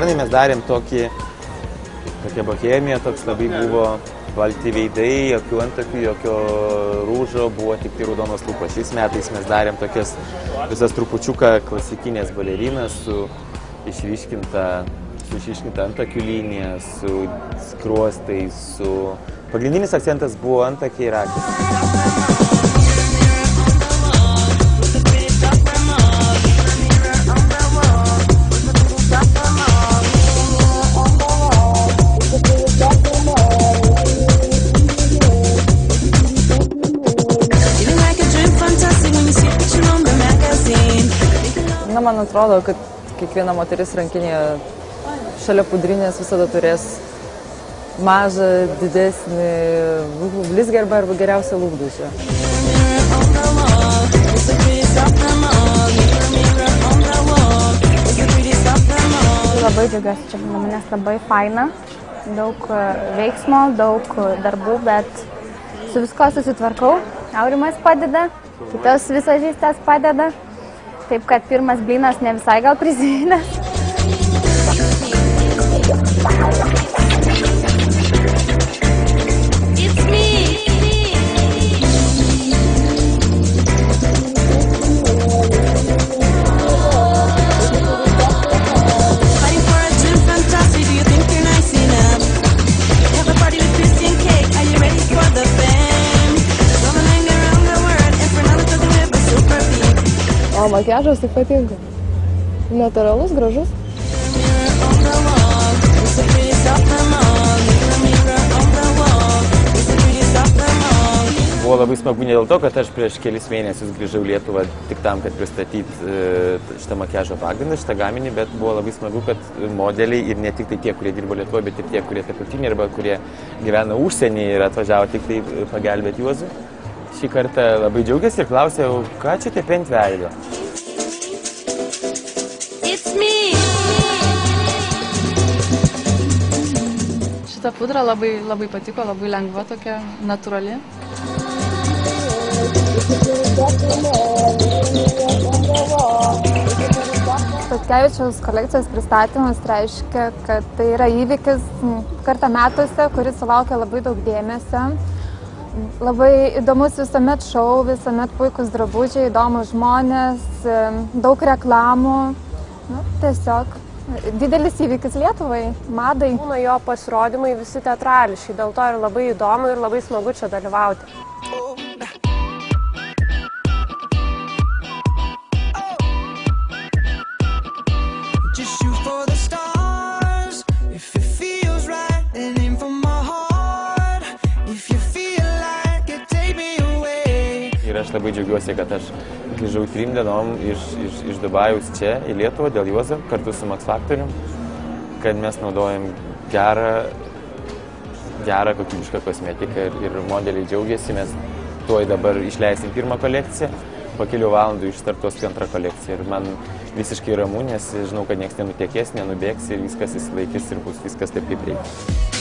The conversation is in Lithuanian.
Pernai mes darėm tokia bohemija, toks labai buvo balti veidai, jokių antakių, jokio rūžo, buvo tik tai raudonos lūpos. Šiais metais mes darėm tokias visas trupučiuką klasikinės balerinas su išryškinta antakių linija, su skruostais, Pagrindinis akcentas buvo antakiai ir akys. Man atrodo, kad kiekviena moteris rankinėje šalia pudrinės visada turės mažą, didesnį blizgerbą arba geriausią lūpdažį. Labai džiaugiuosi čia, nes labai faina, daug veiksmo, daug darbų, bet su visko susitvarkau. Aurimas padeda, kitos visažistės padeda. Taip, kad pirmas blynas ne visai gal prisimines. O makiažas taip patinka. Natūralus, gražus. Buvo labai smagu ne dėl to, kad aš prieš kelis mėnesius grįžau į Lietuvą tik tam, kad pristatyti šitą makiažo pagrindą, šitą gaminį, bet buvo labai smagu, kad modeliai ir ne tik tai tie, kurie dirbo Lietuvoje, bet ir tie, kurie tarptautiniai arba kurie gyvena užsienyje ir atvažiavo tik tai pagelbėti Juozui. Šį kartą labai džiaugiasi ir klausiau, ką čia tepi ant veido. Šita pudra labai patiko, labai lengva, tokia natūrali. Statkevičiaus kolekcijos pristatymas reiškia, kad tai yra įvykis kartą metuose, kuris sulaukia labai daug dėmesio. Labai įdomus visuomet šou, visuomet puikus drabužiai, įdomus žmonės, daug reklamų. Tiesiog didelis įvykis Lietuvai, madai. Būna jo pasirodymai visi teatrališki, dėl to ir labai įdomu ir labai smagu čia dalyvauti. Ir aš labai džiaugiuosi, kad aš grįžau 3 dienom iš Dubajaus čia į Lietuvą dėl Juozo, kartu su Max Factorium, kad mes naudojam gerą kokybišką kosmetiką ir modeliai džiaugiasi, mes tuoj dabar išleisim pirmą kolekciją, po kelių valandų išstartuos antrą kolekciją ir man visiškai ramu, nes žinau, kad niekas nenutekės, nenubėgs ir viskas įsilaikys ir bus viskas taip, kaip reikia.